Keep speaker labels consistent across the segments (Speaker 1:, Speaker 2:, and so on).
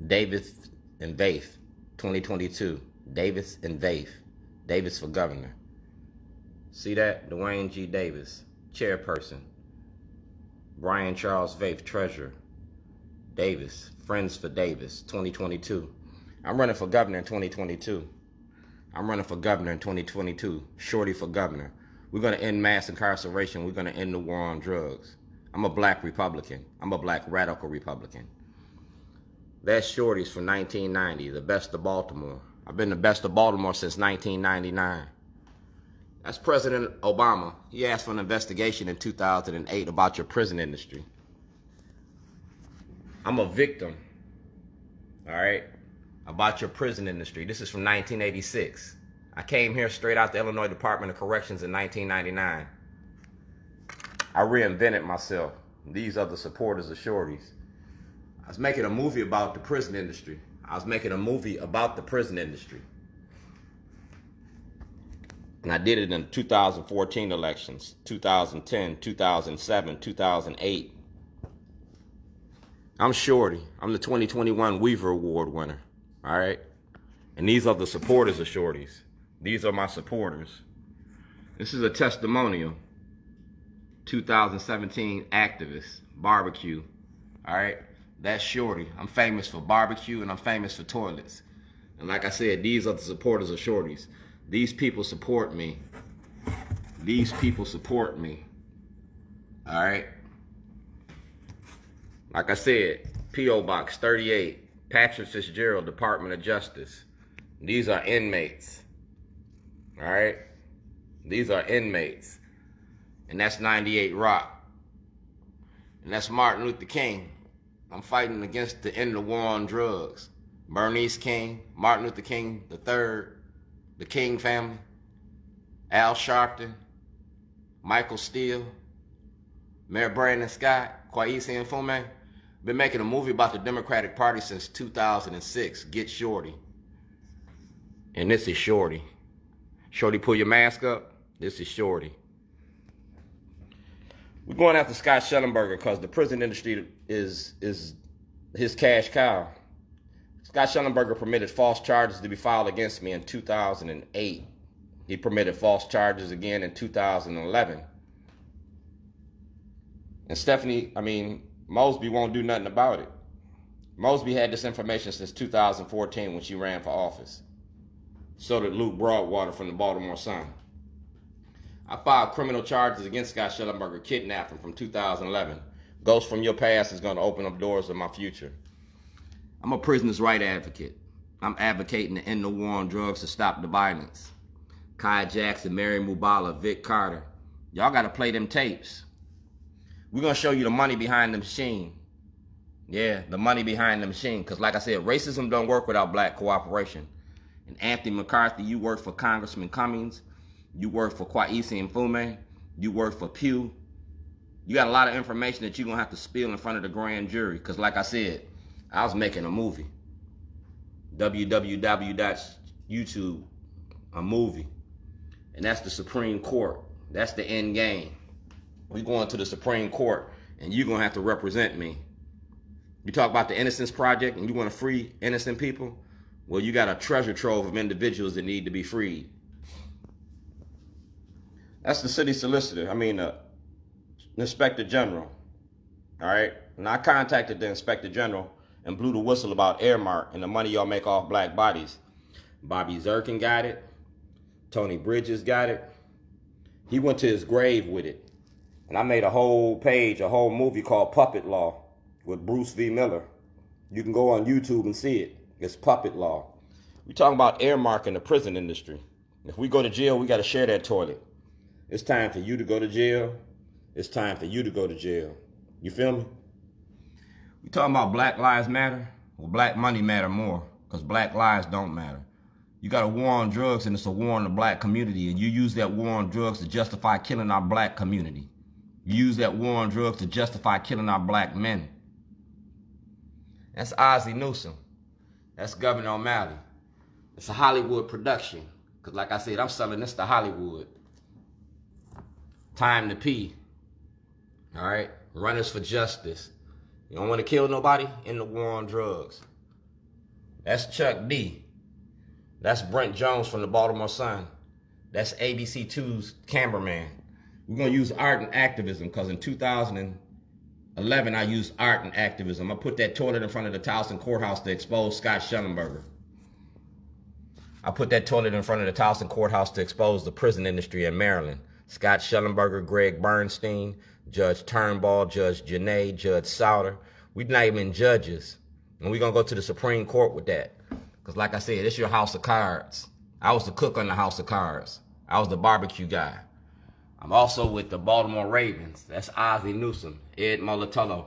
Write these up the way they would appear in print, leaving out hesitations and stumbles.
Speaker 1: Davis and Vaith, 2022. Davis and Vaith. Davis for governor. See that? Dwayne G. Davis, chairperson. Brian Charles Vaith, treasurer. Davis, Friends for Davis, 2022. I'm running for governor in 2022. I'm running for governor in 2022. Shorty for governor. We're going to end mass incarceration. We're going to end the war on drugs. I'm a black Republican. I'm a black radical Republican. That's Shorty's from 1990, the best of Baltimore. I've been the best of Baltimore since 1999. That's President Obama. He asked for an investigation in 2008 about your prison industry. I'm a victim, all right, about your prison industry. This is from 1986. I came here straight out the Illinois Department of Corrections in 1999. I reinvented myself. These are the supporters of Shorty's. I was making a movie about the prison industry. And I did it in 2014 elections, 2010, 2007, 2008. I'm Shorty. I'm the 2021 Weaver Award winner, all right? And these are the supporters of Shorty's. These are my supporters. This is a testimonial. 2017 activist, barbecue, all right? That's Shorty. I'm famous for barbecue and I'm famous for toilets. And like I said, these are the supporters of Shorty's. These people support me. These people support me, all right? Like I said, P.O. Box 38, Patrick Fitzgerald, Department of Justice. These are inmates, all right? These are inmates. And that's 98 Robt. And that's Martin Luther King. I'm fighting against the end of the war on drugs. Bernice King, Martin Luther King III, the King family, Al Sharpton, Michael Steele, Mayor Brandon Scott, Kwesi Mfume. Been making a movie about the Democratic Party since 2006. Get Shorty. And this is Shorty. Shorty, pull your mask up. This is Shorty. We're going after Scott Shellenberger because the prison industry is his cash cow. Scott Shellenberger permitted false charges to be filed against me in 2008. He permitted false charges again in 2011. And Mosby won't do nothing about it. Mosby had this information since 2014 when she ran for office. So did Luke Broadwater from the Baltimore Sun. I filed criminal charges against Scott Shellenberger, kidnapping from 2011. Ghost from your past is going to open up doors of my future. I'm a prisoner's right advocate. I'm advocating to end the war on drugs to stop the violence. Kai Jackson, Mary Mubala, Vic Carter. Y'all got to play them tapes. We're going to show you the money behind the machine. Yeah, the money behind the machine. Because like I said, racism don't work without black cooperation. And Anthony McCarthy, you work for Congressman Cummings. You work for Kwesi Mfume. You work for Pew. You got a lot of information that you're going to have to spill in front of the grand jury. Because like I said, I was making a movie. www.youtube, a movie. And that's the Supreme Court. That's the end game. We're going to the Supreme Court, and you're going to have to represent me. You talk about the Innocence Project, and you want to free innocent people? Well, you got a treasure trove of individuals that need to be freed. That's the city solicitor. The Inspector General. All right? And I contacted the Inspector General and blew the whistle about Earmark and the money y'all make off black bodies. Bobby Zirkin got it. Tony Bridges got it. He went to his grave with it. And I made a whole page, a whole movie called Puppet Law with Bruce V. Miller. You can go on YouTube and see it. It's Puppet Law. We're talking about Earmark in the prison industry. If we go to jail, we got to share that toilet. It's time for you to go to jail. It's time for you to go to jail. You feel me? We talking about Black Lives Matter? Well, black money matter more because black lives don't matter. You got a war on drugs and it's a war on the black community, and you use that war on drugs to justify killing our black community. You use that war on drugs to justify killing our black men. That's Ozzie Newsome. That's Gov.O'Malley. It's a Hollywood production. Because like I said, I'm selling this to Hollywood. Time to pee. All right? Runners for justice. You don't want to kill nobody? In the war on drugs. That's Chuck D. That's Brent Jones from the Baltimore Sun. That's ABC2's cameraman. We're going to use art and activism because in 2011, I used art and activism. I put that toilet in front of the Towson Courthouse to expose Scott Shellenberger. I put that toilet in front of the Towson Courthouse to expose the prison industry in Maryland. Scott Shellenberger, Greg Bernstein, Judge Turnbull, Judge Janae, Judge Sauter. We're not even judges. And we're going to go to the Supreme Court with that. Because like I said, it's your house of cards. I was the cook on the house of cards. I was the barbecue guy. I'm also with the Baltimore Ravens. That's Ozzie Newsome, Ed Molitolo.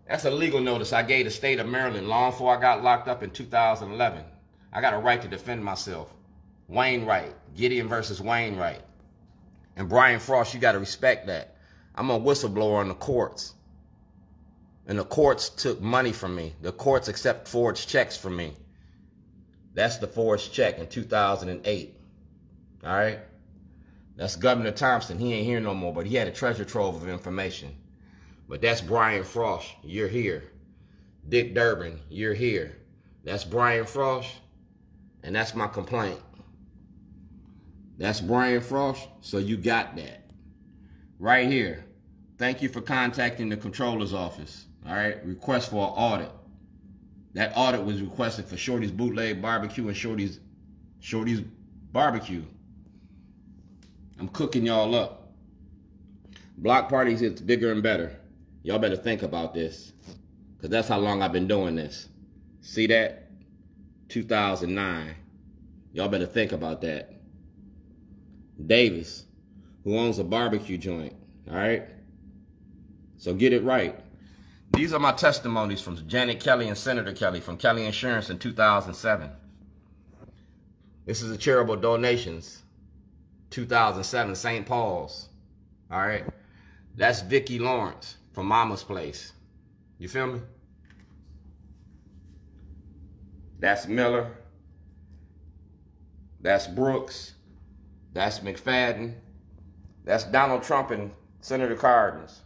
Speaker 1: That's a legal notice I gave the state of Maryland long before I got locked up in 2011. I got a right to defend myself. Wainwright, Gideon versus Wainwright. And Brian Frost, you got to respect that. I'm a whistleblower in the courts. And the courts took money from me. The courts accept forged checks from me. That's the forged check in 2008. All right? That's Governor Thompson. He ain't here no more, but he had a treasure trove of information. But that's Brian Frost. You're here. Dick Durbin, you're here. That's Brian Frost, and that's my complaint. That's Brian Frost, so you got that. Right here. Thank you for contacting the Controller's Office. All right? Request for an audit. That audit was requested for Shorty's Bootleg Barbecue and Shorty's Barbecue. I'm cooking y'all up. Block parties, it's bigger and better. Y'all better think about this. Because that's how long I've been doing this. See that? 2009. Y'all better think about that. Davis, who owns a barbecue joint. All right? So get it right. These are my testimonies from Janet Kelly and Senator Kelly from Kelly Insurance in 2007. This is a charitable donations. 2007, St. Paul's. All right? That's Vicki Lawrence from Mama's Place. You feel me? That's Miller. That's Brooks. That's McFadden. That's Donald Trump and Senator Cardinals.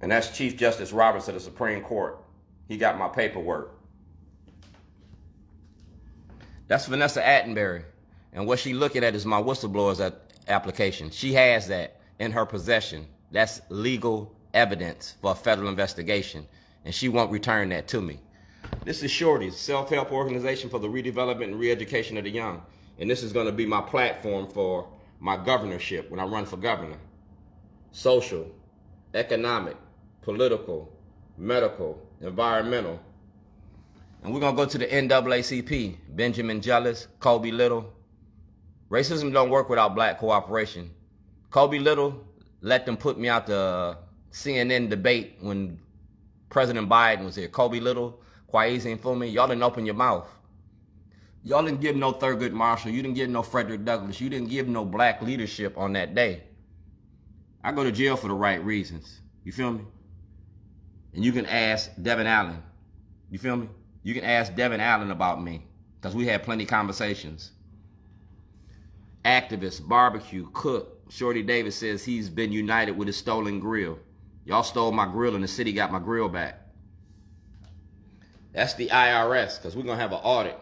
Speaker 1: And that's Chief Justice Roberts of the Supreme Court. He got my paperwork. That's Vanessa Attenberry. And what she looking at is my whistleblower's application. She has that in her possession. That's legal evidence for a federal investigation. And she won't return that to me. This is Shorty's self-help organization for the redevelopment and re-education of the young. And this is going to be my platform for my governorship when I run for governor. Social, economic, political, medical, environmental. And we're going to go to the NAACP. Benjamin Jealous, Kobe Little. Racism don't work without black cooperation. Kobe Little let them put me out the CNN debate when President Biden was here. Kobe Little, Kwesi and Fumi, y'all didn't open your mouth. Y'all didn't give no Thurgood Marshall. You didn't give no Frederick Douglass. You didn't give no black leadership on that day. I go to jail for the right reasons. You feel me? And you can ask Devin Allen. You feel me? You can ask Devin Allen about me because we had plenty of conversations. Activist, barbecue, cook. Shorty Davis says he's been united with his stolen grill. Y'all stole my grill and the city got my grill back. That's the IRS because we're going to have an audit.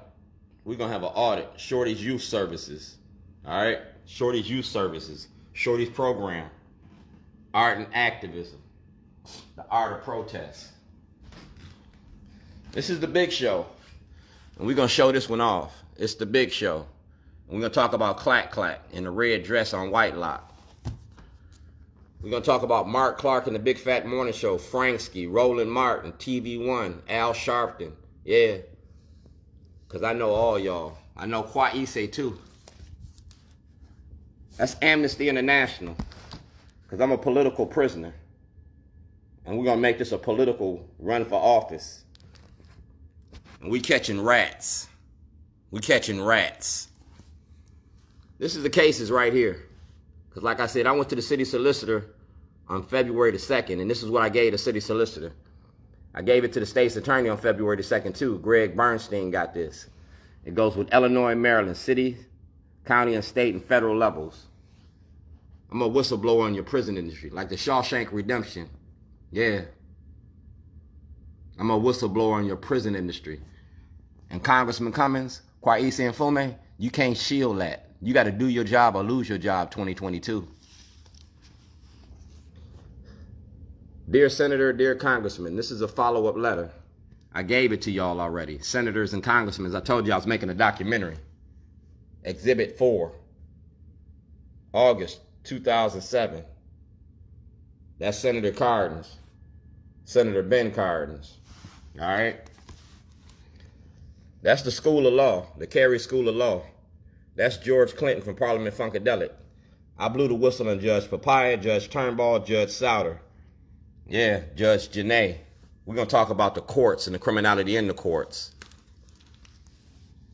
Speaker 1: We're going to have an audit. Shorty's Youth Services. All right? Shorty's Youth Services. Shorty's program. Art and activism. The art of protest. This is the big show. And we're going to show this one off. It's the big show. And we're going to talk about Clack Clack in the red dress on Whitelock. We're going to talk about Mark Clark in the Big Fat Morning Show, Franksky, Roland Martin, TV1, Al Sharpton. Yeah. Because I know all y'all. I know Kwesi too. That's Amnesty International. Because I'm a political prisoner. And we're going to make this a political run for office. And we catching rats. We catching rats. This is the cases right here. Because like I said, I went to the city solicitor on February the 2nd, and this is what I gave the city solicitor. I gave it to the state's attorney on February the 2nd, too. Greg Bernstein got this. It goes with Illinois and Maryland, city, county, and state, and federal levels. I'm a whistleblower in your prison industry, like the Shawshank Redemption. Yeah. I'm a whistleblower in your prison industry. And Congressman Cummings, Kwesi and Fume, you can't shield that. You got to do your job or lose your job 2022. Dear Senator, dear Congressman, this is a follow-up letter. I gave it to y'all already. Senators and congressmen, I told you I was making a documentary. Exhibit 4, August 2007. That's Senator Cardin's, Senator Ben Cardin's. All right? That's the School of Law, the Cary School of Law. That's George Clinton from Parliament Funkadelic. I blew the whistle on Judge Papaya, Judge Turnbull, Judge Souter. Yeah, Judge Janae. We're going to talk about the courts and the criminality in the courts.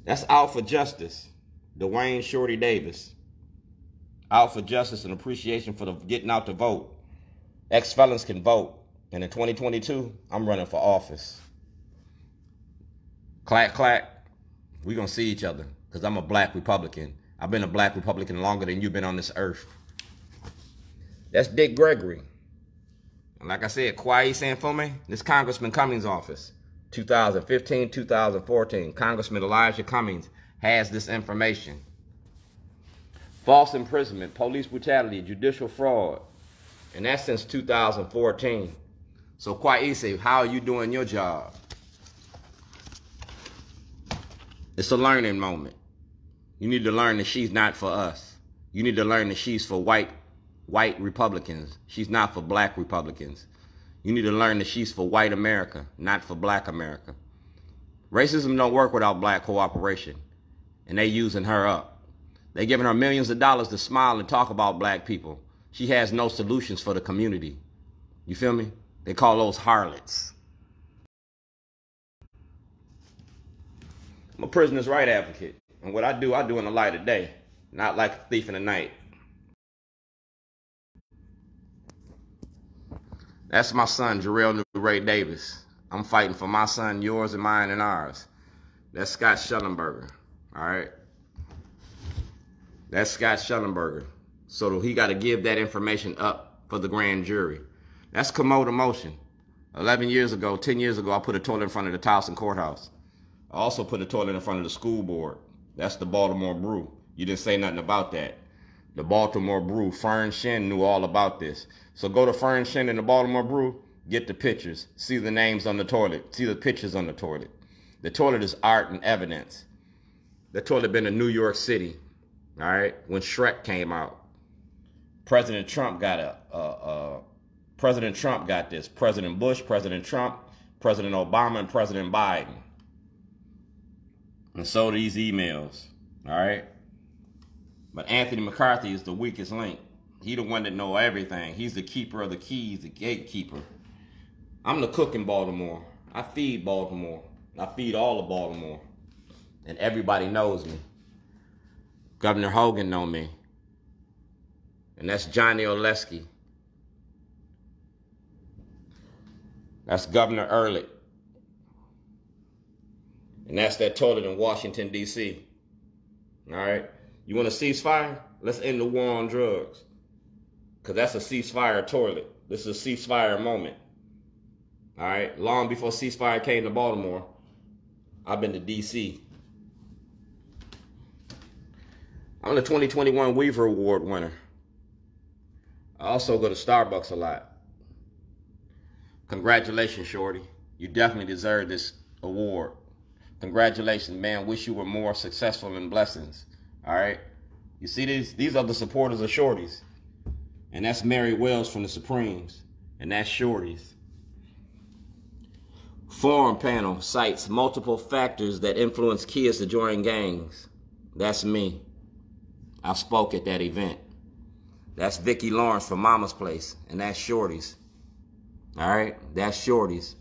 Speaker 1: That's Out for Justice, Dwayne Shorty Davis. Out for justice and appreciation for the getting out to vote. Ex-felons can vote. And in 2022, I'm running for office. Clack, clack. We're going to see each other because I'm a black Republican. I've been a black Republican longer than you've been on this earth. That's Dick Gregory. And like I said, Kwesi and Fume, this Congressman Cummings' office, 2015, 2014. Congressman Elijah Cummings has this information. False imprisonment, police brutality, judicial fraud. And that's since 2014. So Kwesi, how are you doing your job? It's a learning moment. You need to learn that she's not for us. You need to learn that she's for white Republicans. She's not for black Republicans. You need to learn that she's for white America, not for black America. Racism don't work without black cooperation. And they using her up. They giving her millions of dollars to smile and talk about black people. She has no solutions for the community. You feel me? They call those harlots. I'm a prisoner's right advocate. And what I do in the light of day, not like a thief in the night. That's my son, Jarrell Ray Davis. I'm fighting for my son, yours and mine and ours. That's Scott Shellenberger, all right? That's Scott Shellenberger. So he got to give that information up for the grand jury. That's commode motion. 11 years ago, 10 years ago, I put a toilet in front of the Towson Courthouse. I also put a toilet in front of the school board. That's the Baltimore Brew. You didn't say nothing about that. The Baltimore Brew. Fern Shin knew all about this. So go to Fern Shin and the Baltimore Brew, get the pictures, see the names on the toilet, see the pictures on the toilet. The toilet is art and evidence. The toilet been in New York City, all right, when Shrek came out. President Trump got President Trump got this. President Bush, President Trump, President Obama, and President Biden. And so these emails, all right? But Anthony McCarthy is the weakest link. He the one that know everything. He's the keeper of the keys, the gatekeeper. I'm the cook in Baltimore. I feed Baltimore. I feed all of Baltimore. And everybody knows me. Governor Hogan know me. And that's Johnny Oleski. That's Governor Ehrlich. And that's that toilet in Washington, D.C. All right? You want a ceasefire? Let's end the war on drugs. Because that's a ceasefire toilet. This is a ceasefire moment. All right? Long before ceasefire came to Baltimore, I've been to D.C. I'm the 2021 Weaver Award winner. I also go to Starbucks a lot. Congratulations, Shorty. You definitely deserve this award. Congratulations, man. Wish you were more successful in blessings. All right? You see these? These are the supporters of Shorty's. And that's Mary Wells from the Supremes. And that's Shorty's. Forum panel cites multiple factors that influence kids to join gangs. That's me. I spoke at that event. That's Vicki Lawrence from Mama's Place. And that's Shorty's. All right? That's Shorty's.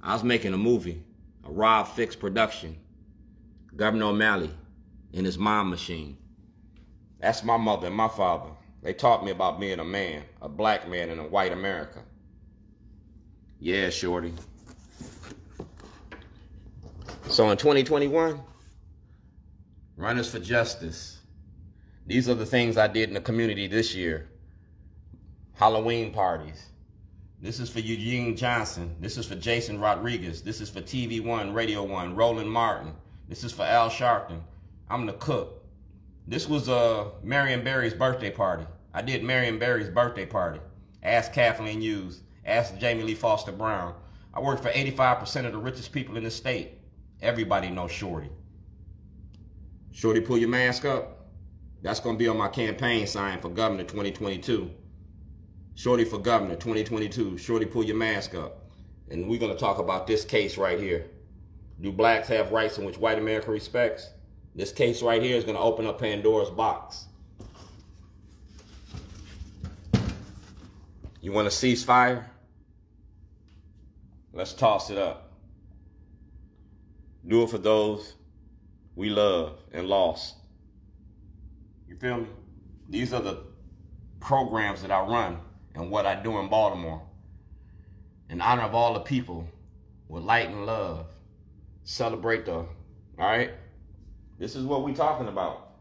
Speaker 1: I was making a movie. A Rob Fix production. Gov.O'Malley in his mom machine. That's my mother and my father. They taught me about being a man, a black man in a white America. Yeah, Shorty. So in 2021, runners for justice. These are the things I did in the community this year. Halloween parties. This is for Eugene Johnson. This is for Jason Rodriguez. This is for TV One, Radio One, Roland Martin. This is for Al Sharpton. I'm the cook. This was Marion Barry's birthday party. I did Marion Barry's birthday party. Ask Kathleen Hughes. Ask Jamie Lee Foster Brown. I worked for 85% of the richest people in the state. Everybody knows Shorty. Shorty, pull your mask up. That's going to be on my campaign sign for Governor 2022. Shorty for Governor 2022. Shorty, pull your mask up. And we're going to talk about this case right here. Do blacks have rights in which white America respects? This case right here is going to open up Pandora's box. You want to cease fire? Let's toss it up. Do it for those we love and lost. You feel me? These are the programs that I run and what I do in Baltimore. In honor of all the people with light and love. Celebrate the, all right? This is what we talking about.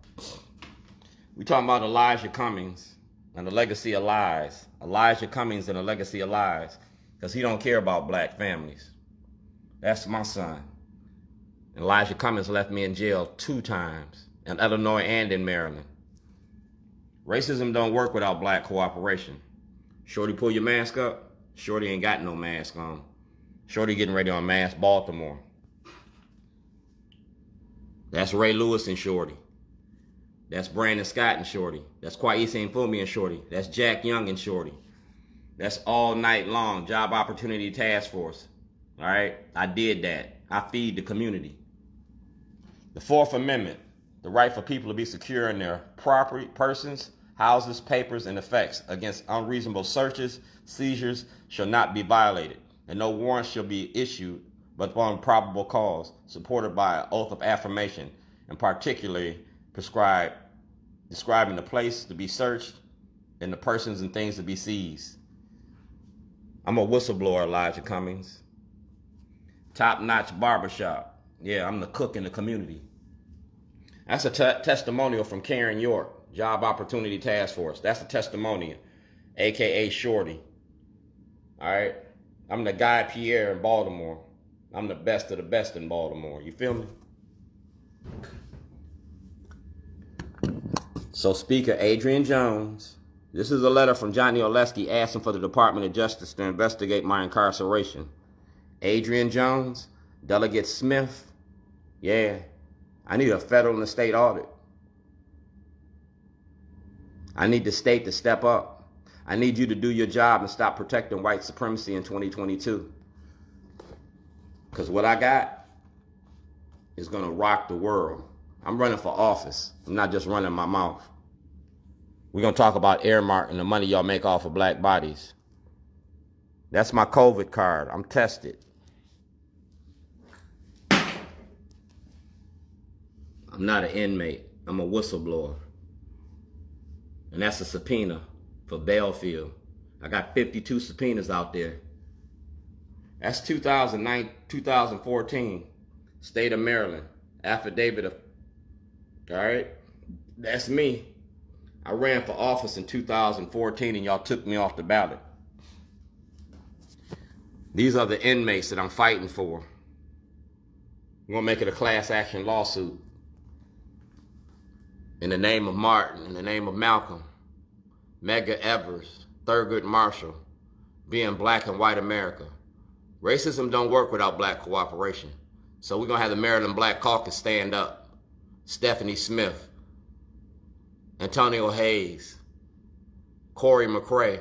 Speaker 1: We talking about Elijah Cummings and the legacy of lies. Elijah Cummings and the legacy of lies. Because he don't care about black families. That's my son. Elijah Cummings left me in jail 2 times, in Illinois and in Maryland. Racism don't work without black cooperation. Shorty, pull your mask up. Shorty ain't got no mask on. Shorty getting ready to unmask Baltimore. That's Ray Lewis and Shorty. That's Brandon Scott and Shorty. That's Kwesi Mfume and Shorty. That's Jack Young and Shorty. That's all night long, Job Opportunity Task Force. All right? I did that. I feed the community. The 4th Amendment, the right for people to be secure in their property, persons, houses, papers, and effects against unreasonable searches, seizures shall not be violated, and no warrant shall be issued but upon probable cause, supported by an oath of affirmation, and particularly describing the place to be searched and the persons and things to be seized. I'm a whistleblower, Elijah Cummings. Top-notch barbershop. Yeah, I'm the cook in the community. That's a testimonial from Karen York, Job Opportunity Task Force. That's a testimonial, a.k.a. Shorty. All right? I'm the Guy Pierre in Baltimore. I'm the best of the best in Baltimore. You feel me? So Speaker Adrian Jones, this is a letter from Johnny Oleski asking for the Department of Justice to investigate my incarceration. Adrian Jones, Delegate Smith, yeah, I need a federal and a state audit. I need the state to step up. I need you to do your job and stop protecting white supremacy in 2022. Because what I got is going to rock the world. I'm running for office. I'm not just running my mouth. We're going to talk about Earmark and the money y'all make off of black bodies. That's my COVID card. I'm tested. I'm not an inmate. I'm a whistleblower. And that's a subpoena for Belfield. I got 52 subpoenas out there. That's 2014, State of Maryland, affidavit of, all right? That's me. I ran for office in 2014 and y'all took me off the ballot. These are the inmates that I'm fighting for. We're gonna make it a class action lawsuit. In the name of Martin, in the name of Malcolm, Medgar Evers, Thurgood Marshall, being black and white America. Racism don't work without black cooperation. So we're going to have the Maryland Black Caucus stand up. Stephanie Smith, Antonio Hayes, Corey McCrae,